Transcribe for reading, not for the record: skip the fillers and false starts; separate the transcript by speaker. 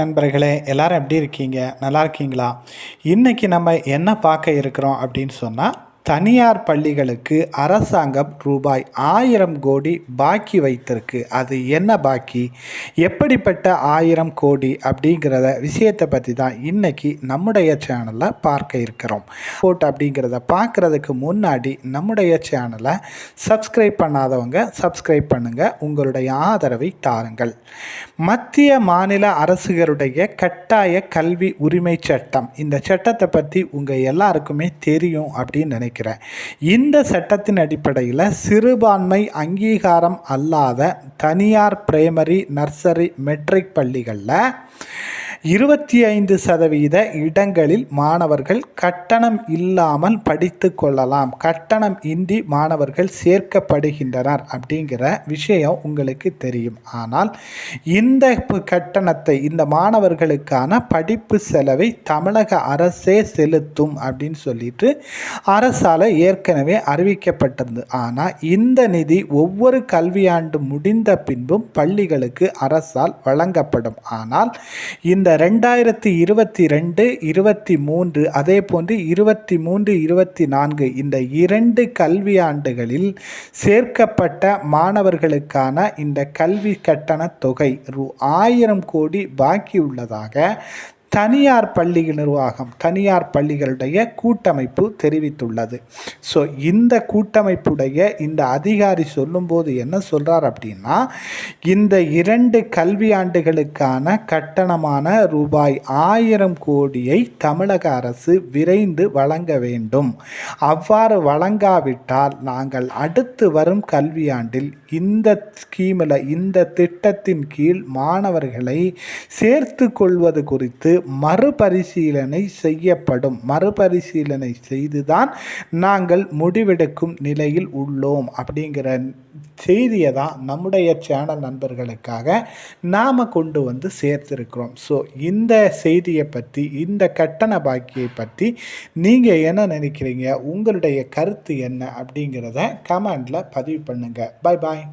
Speaker 1: நண்பர்களே, எல்லாரும் எப்படி இருக்கீங்க? நல்லா இருக்கீங்களா? இன்னைக்கு நம்ம என்ன பார்க்க இருக்கிறோம் அப்படின்னு சொன்னால், தனியார் பள்ளிகளுக்கு அரசாங்கம் ரூபாய் 1000 கோடி பாக்கி வைத்திருக்கு. அது என்ன பாக்கி? எப்படிப்பட்ட 1000 கோடி அப்படிங்கிறத விஷயத்தை பற்றி தான் இன்னைக்கு நம்முடைய சேனலில் பார்க்க இருக்கிறோம். அப்படிங்கிறத பார்க்குறதுக்கு முன்னாடி நம்முடைய சேனலை சப்ஸ்கிரைப் பண்ணாதவங்க சப்ஸ்கிரைப் பண்ணுங்கள். உங்களுடைய ஆதரவை தாருங்கள். மத்திய மாநில அரசுகளுடைய கட்டாய கல்வி உரிமை சட்டம், இந்த சட்டத்தை பற்றி உங்கள் எல்லாருக்குமே தெரியும் அப்படின்னு நினைக்கிறேன். இந்த சட்டத்தின் அடிப்படையில் சிறுபான்மை அங்கீகாரம் அல்லாத தனியார் பிரைமரி, நர்சரி, மெட்ரிக் பள்ளிகளில் 25% இடங்களில் மாணவர்கள் கட்டணம் இல்லாமல் படித்து கொள்ளலாம். கட்டணம் இன்றி மாணவர்கள் சேர்க்கப்படுகின்றனர் அப்படிங்கிற விஷயம் உங்களுக்கு தெரியும். ஆனால் இந்த கட்டணத்தை, இந்த மாணவர்களுக்கான படிப்பு செலவை தமிழக அரசே செலுத்தும் அப்படின்னு சொல்லிட்டு அரசால் ஏற்கனவே அறிவிக்கப்பட்டது. ஆனால் இந்த நிதி ஒவ்வொரு கல்வியாண்டு முடிந்த பின்பும் பள்ளிகளுக்கு அரசால் வழங்கப்படும். ஆனால் இந்த 2022, 23 அதே போன்று 23, 24 இந்த 2 கல்வியாண்டுகளில் சேர்க்கப்பட்ட மாணவர்களுக்கான இந்த கல்வி கட்டண தொகை 1000 கோடி பாக்கி உள்ளதாக தனியார் பள்ளி நிர்வாகம், தனியார் பள்ளிகளுடைய கூட்டமைப்பு தெரிவித்துள்ளது. ஸோ இந்த கூட்டமைப்புடைய இந்த அதிகாரி சொல்லும்போது என்ன சொல்கிறார் அப்படின்னா, இந்த 2 கல்வியாண்டுகளுக்கான கட்டணமான ரூபாய் 1000 கோடியை தமிழக அரசு விரைந்து வழங்க வேண்டும். அவ்வாறு வழங்காவிட்டால் நாங்கள் அடுத்து வரும் கல்வியாண்டில் இந்த ஸ்கீமில், இந்த திட்டத்தின் கீழ் மாணவர்களை சேர்த்து கொள்வது குறித்து மறுபரிசீலனை செய்யப்படும். மறுபரிசீலனை செய்துதான் நாங்கள் முடிவெடுக்கும் நிலையில் உள்ளோம் அப்படிங்கிற செய்தியை தான் நம்முடைய சேனல் நண்பர்களுக்காக நாம் கொண்டு வந்து சேர்த்துருக்கிறோம். ஸோ இந்த செய்தியை பற்றி, இந்த கட்டண பாக்கியை பற்றி நீங்கள் என்ன நினைக்கிறீங்க? உங்களுடைய கருத்து என்ன அப்படிங்கிறத கமெண்டில் பதிவு பண்ணுங்கள். பாய் பாய்.